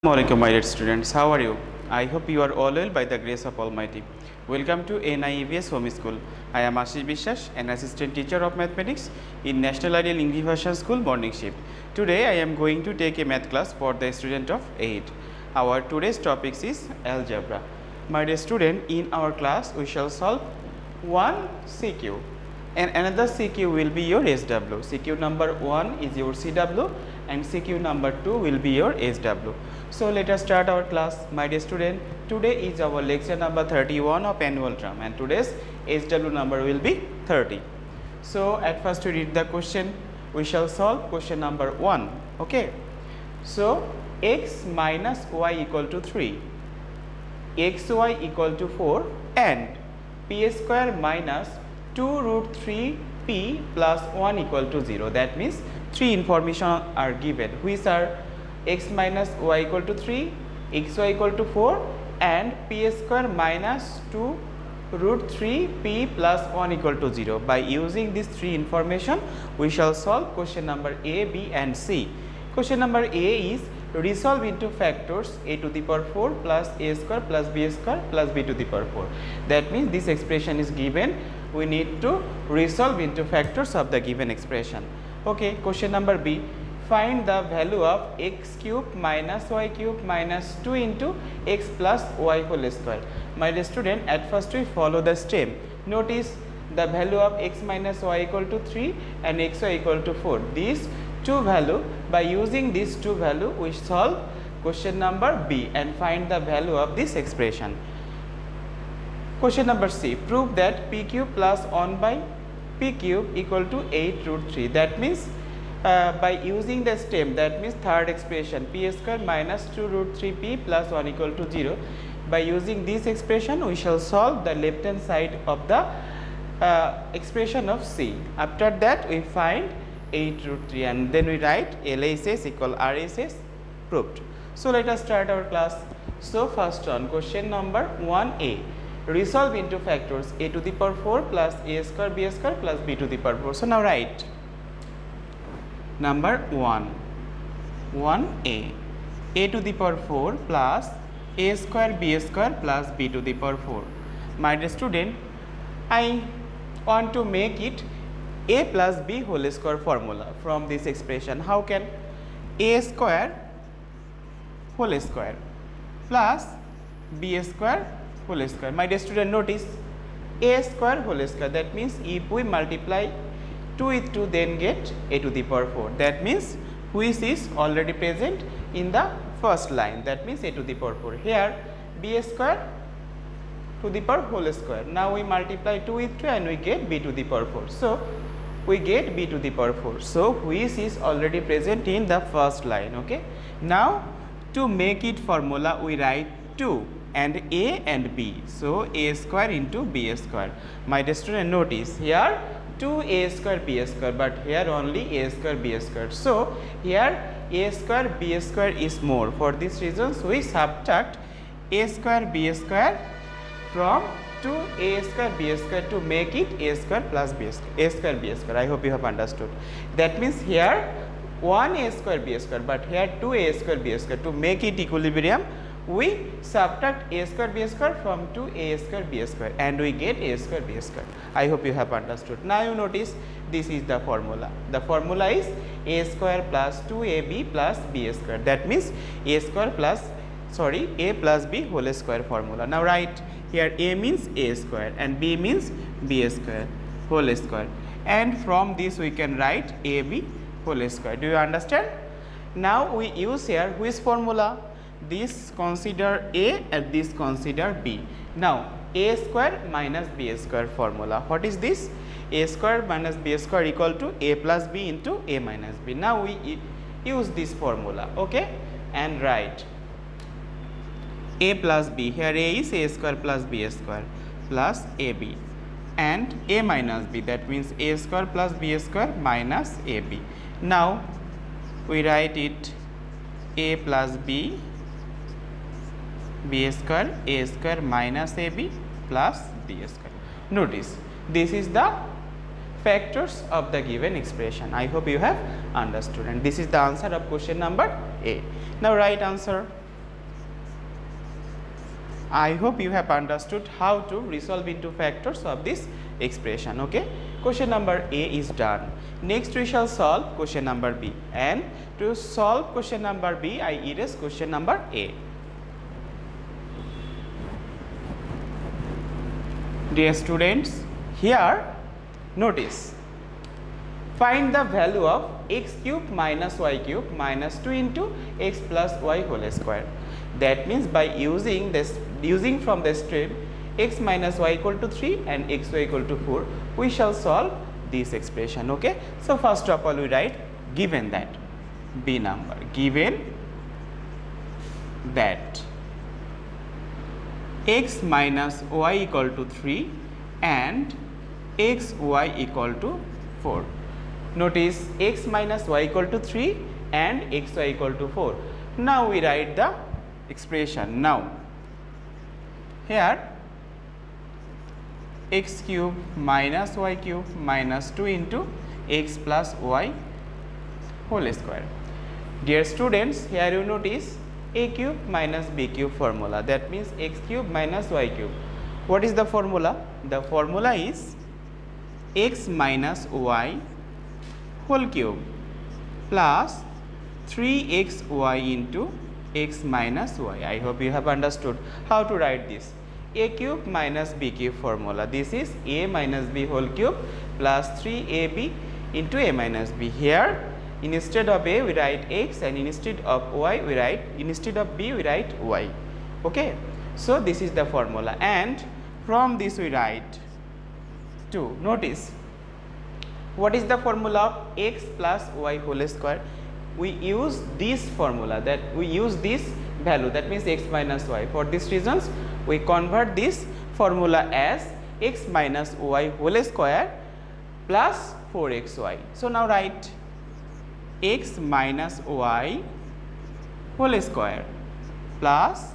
Assalamualaikum my dear students, how are you? I hope you are all well by the grace of Almighty. Welcome to NIEVS Home School. I am Ashis Biswas, an assistant teacher of mathematics in National Ideal English School morning shift. Today I am going to take a math class for the student of 8. Our today's topic is algebra. My dear student, in our class we shall solve one CQ and another CQ will be your SW. CQ number 1 is your CW and CQ number 2 will be your SW. So let us start our class. My dear student, today is our lecture number 31 of annual term and today's SW number will be 30. So at first we read the question. We shall solve question number 1. Okay. So x minus y equal to 3, xy equal to 4 and p square minus 2 root 3 p plus 1 equal to 0. That means three information are given, which are x minus y equal to 3, xy equal to 4 and p square minus 2 root 3 p plus 1 equal to 0. By using these three information, we shall solve question number A, B and C. Question number A is resolve into factors a to the power 4 plus a square plus b square plus b to the power 4. That means this expression is given. We need to resolve into factors of the given expression. Okay. Question number B. Find the value of x cube minus y cube minus 2 into x plus y whole square. My dear student, at first we follow the step. Notice the value of x minus y equal to 3 and xy equal to 4. These two value, by using these two value we solve question number B and find the value of this expression. Question number C. Prove that p cube plus 1 by p cube equal to 8 root 3. That means by using the step, that means third expression p square minus 2 root 3 p plus 1 equal to 0. By using this expression, we shall solve the left hand side of the expression of C. After that, we find 8 root 3 and then we write LHS equal RHS proved. So let us start our class. So first on question number 1A. Resolve into factors a to the power 4 plus a square b square plus b to the power 4. So now write number 1a to the power 4 plus a square b square plus b to the power 4. My dear student, I want to make it a plus b whole square formula from this expression. How can a square whole square plus b square whole square. My dear student, notice a square whole square, that means if we multiply 2 with 2 then get a to the power 4. That means which is already present in the first line, that means a to the power 4. Here b square to the power whole square. Now we multiply 2 with 2 and we get b to the power 4. So we get b to the power 4. So which is already present in the first line. Okay. Now to make it formula, we write 2 and a and b. So a square into b square. My dear student, notice here 2a square b square, but here only a square b square. So here a square b square is more. For these reasons we subtract a square b square from 2a square b square to make it a square plus b square, a square b square. I hope you have understood. That means here 1a square b square, but here 2a square b square. To make it equilibrium, we subtract a square b square from 2a square b square and we get a square b square. I hope you have understood. Now you notice this is the formula. The formula is a square plus 2ab plus b square. That means a square plus a plus b whole square formula. Now write here a means a square and b means b square whole square, and from this we can write ab whole square. Do you understand? Now we use here which formula? This consider a and this consider b. Now a square minus b square formula. What is this? A square minus b square equal to a plus b into a minus b. Now we use this formula. Okay, and write a plus b. Here a is a square plus b square plus ab and a minus b, that means a square plus b square minus ab. Now we write it a plus b square a square minus ab plus b square. Notice this is the factors of the given expression. I hope you have understood, and this is the answer of question number A. Now write answer. I hope you have understood how to resolve into factors of this expression. Okay, question number A is done. Next we shall solve question number B, and to solve question number B I erase question number A. Dear students, here notice, find the value of x cube minus y cube minus 2 into x plus y whole square. That means by using from the stream x minus y equal to 3 and xy equal to 4, we shall solve this expression. Okay, so first of all we write given that B number, given that x minus y equal to 3 and xy equal to 4. Notice x minus y equal to 3 and xy equal to 4. Now we write the expression. Now here x cube minus y cube minus 2 into x plus y whole square. Dear students, here you notice a cube minus b cube formula. That means x cube minus y cube. What is the formula? The formula is x minus y whole cube plus 3xy into x minus y. I hope you have understood how to write this. A cube minus b cube formula. This is a minus b whole cube plus 3ab into a minus b. Here instead of a we write x, and instead of y we write, instead of b we write y. Okay, so this is the formula, and from this we write 2. Notice what is the formula of x plus y whole square? We use this formula, that we use this value, that means x minus y. For these reasons we convert this formula as x minus y whole square plus 4xy. So now write x minus y whole square plus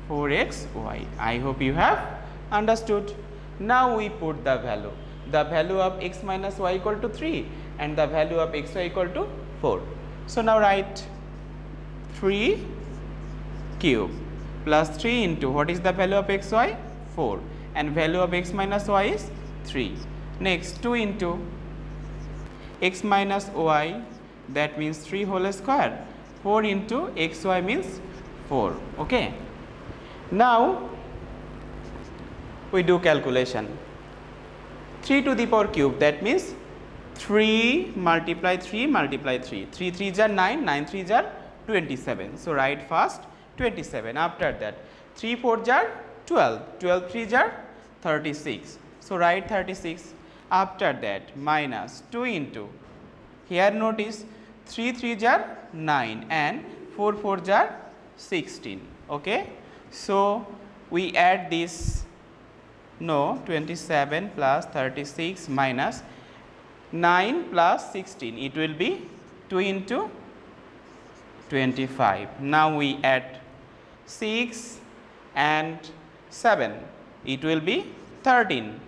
4xy. I hope you have understood. Now we put the value of x minus y equal to 3 and the value of xy equal to 4. So now write 3 cube plus 3 into what is the value of xy? 4, and value of x minus y is 3. Next 2 into x minus y, that means 3 whole square. 4 into xy means 4. Okay. Now we do calculation. 3 to the power cube, that means 3 multiply 3 multiply 3. 3 3s are 9, 9 3s are 27. So write first 27. After that 3 4s are 12, 12 3s are 36. So write 36. After that minus 2 into, here notice 3 3s are 9 and 4 4s are 16. Okay. So we add this, 27 plus 36 minus 9 plus 16, it will be 2 into 25. Now we add 6 and 7, it will be 13.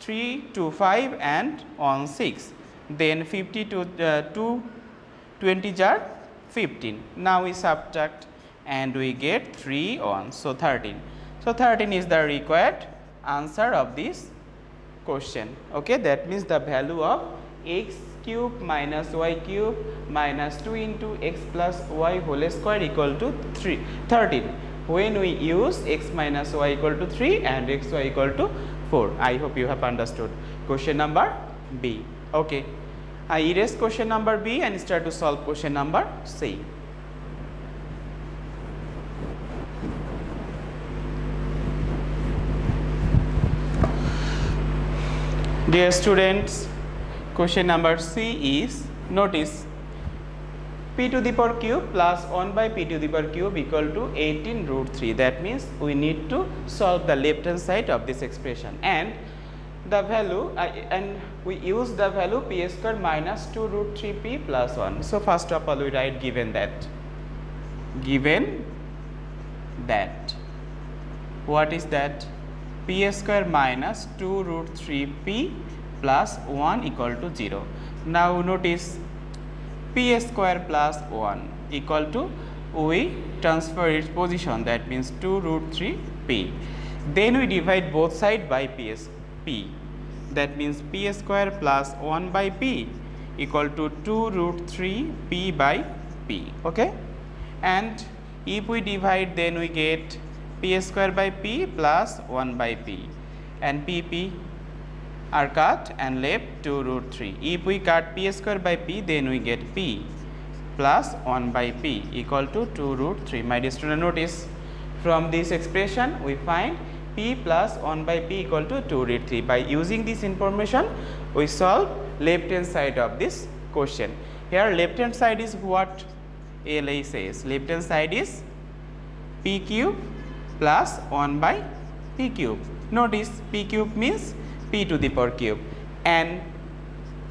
3 2 5 and on 6, then 50 to 2 20 are 15. Now we subtract and we get 3 on, so 13. So 13 is the required answer of this question. Okay, that means the value of x cube minus y cube minus 2 into x plus y whole square equal to 13 when we use x minus y equal to 3 and xy equal to 4. I hope you have understood question number B. Okay, I erase question number B and start to solve question number C. Dear students, question number C is, notice p to the power cube plus 1 by p to the power cube equal to 18 root 3. That means we need to solve the left hand side of this expression, and the value and we use the value p square minus 2 root 3 p plus 1. So first of all we write given that. Given that, what is that? P square minus 2 root 3 p plus 1 equal to 0. Now notice p square plus 1 equal to we transfer its position, that means 2 root 3 p. Then we divide both sides by p. That means p square plus 1 by p equal to 2 root 3 p by p. Okay, and if we divide, then we get p square by p plus 1 by p, and p are cut and left 2 root 3. If we cut p square by p, then we get p plus 1 by p equal to 2 root 3. My dear student, notice from this expression we find p plus 1 by p equal to 2 root 3. By using this information, we solve left hand side of this question. Here left hand side is what LA says. Left hand side is p cube plus 1 by p cube. Notice p cube means p to the power cube, and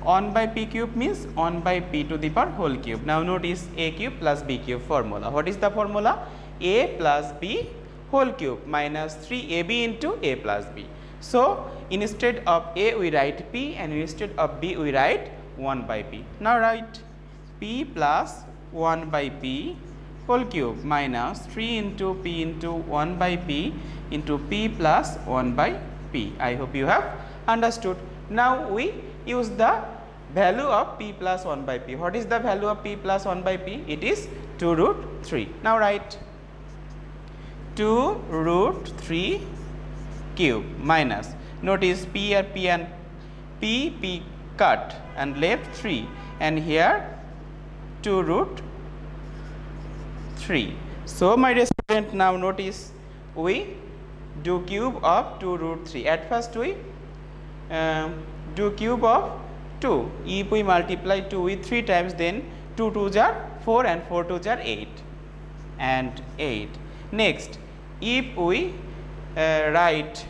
1 by p cube means 1 by p to the power whole cube. Now notice a cube plus b cube formula. What is the formula? A plus b whole cube minus 3ab into a plus b. So instead of a we write p, and instead of b we write 1 by p. Now write p plus 1 by p whole cube minus 3 into p into 1 by p into p plus 1 by p. I hope you have understood. Now we use the value of p plus 1 by p. What is the value of p plus 1 by p? It is 2 root 3. Now write 2 root 3 cube minus, notice p and p cut and left 3, and here 2 root 3. So my dear student, now notice we do cube of 2 root 3. At first we do cube of 2. If we multiply 2 with 3 times, then 2 2s are 4 and 4 2s are 8 and 8. Next, if we write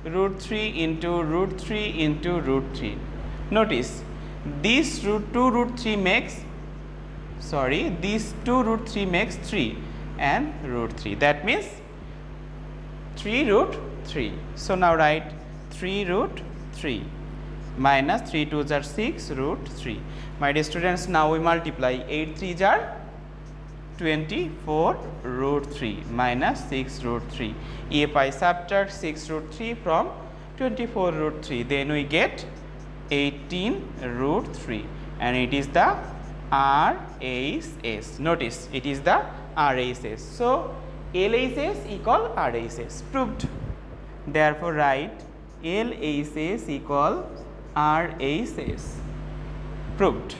root 3 into root 3 into root 3, notice this 2 root 3 makes, this 2 root 3 makes 3 and root 3. That means 3 root 3. So now write 3 root 3 minus 3 2s are 6 root 3. My dear students, now we multiply 8 3s are 24 root 3 minus 6 root 3. If I subtract 6 root 3 from 24 root 3, then we get 18 root 3, and it is the RHS. Notice it is the RHS. So LHS equal RHS. Proved. Therefore write LHS equal RHS. Proved.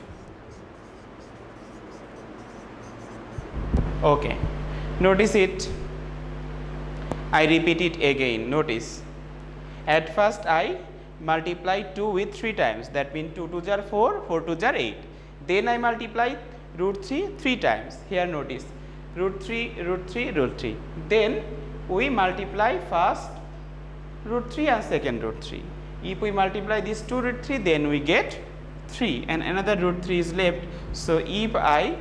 Okay, notice it. I repeat it again. Notice, at first I multiply 2 with 3 times, that means 2 2s are 4, 4 2s are 8. Then I multiply root 3 3 times. Here notice root 3 root 3 root 3. Then we multiply first root 3 and second root 3. If we multiply this 2 root 3, then we get 3 and another root 3 is left. So if I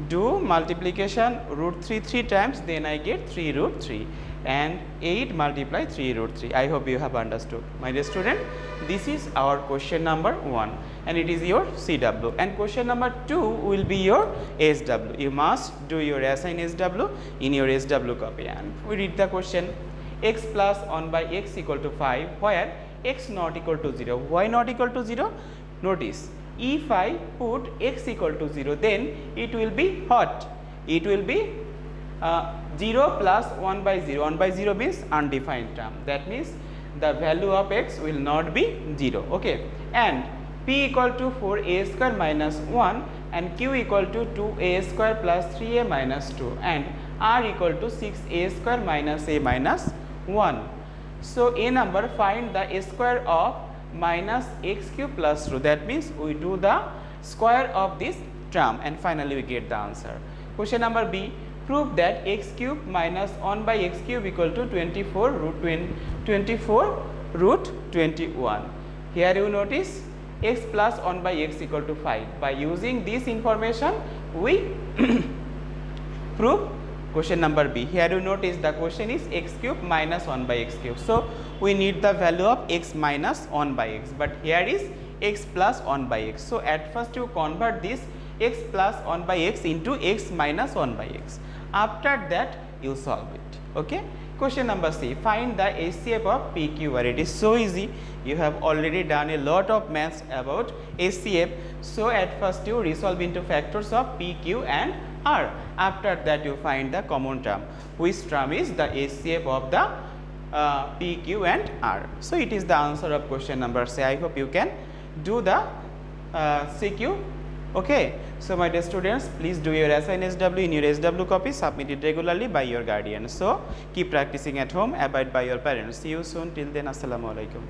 do multiplication root 3 3 times, then I get 3 root 3, and 8 multiply 3 root 3. I hope you have understood. My dear student, this is our question number 1, and it is your CW, and question number 2 will be your SW. You must do your assign SW in your SW copy. And we read the question: x plus 1 by x equal to 5, where x not equal to 0. Why not equal to 0? Notice, if I put x equal to 0, then it will be what? It will be 0 plus 1 by 0. 1 by 0 means undefined term. That means the value of x will not be 0. Okay, and p equal to 4a square minus 1, and q equal to 2a square plus 3a minus 2, and r equal to 6a square minus a minus 1. So a number, find the square of minus x cube plus 2. That means we do the square of this term, and finally we get the answer. Question number B: prove that x cube minus 1 by x cube equal to 24 root 21. Here you notice x plus 1 by x equal to 5. By using this information, we prove question number B. Here you notice the question is x cube minus 1 by x cube. So we need the value of x minus 1 by x, but here is x plus 1 by x. So at first you convert this x plus 1 by x into x minus 1 by x. After that you solve it. Okay. Question number C, find the HCF of PQR. It is so easy. You have already done a lot of maths about HCF. So at first you resolve into factors of PQ and R. After that you find the common term. Which term is the HCF of the PQ and R? So it is the answer of question number C. I hope you can do the CQ. Okay. So my dear students, please do your SI and SW in your SW copy, submit it regularly by your guardian. So keep practicing at home, abide by your parents. See you soon. Till then, assalamu alaikum.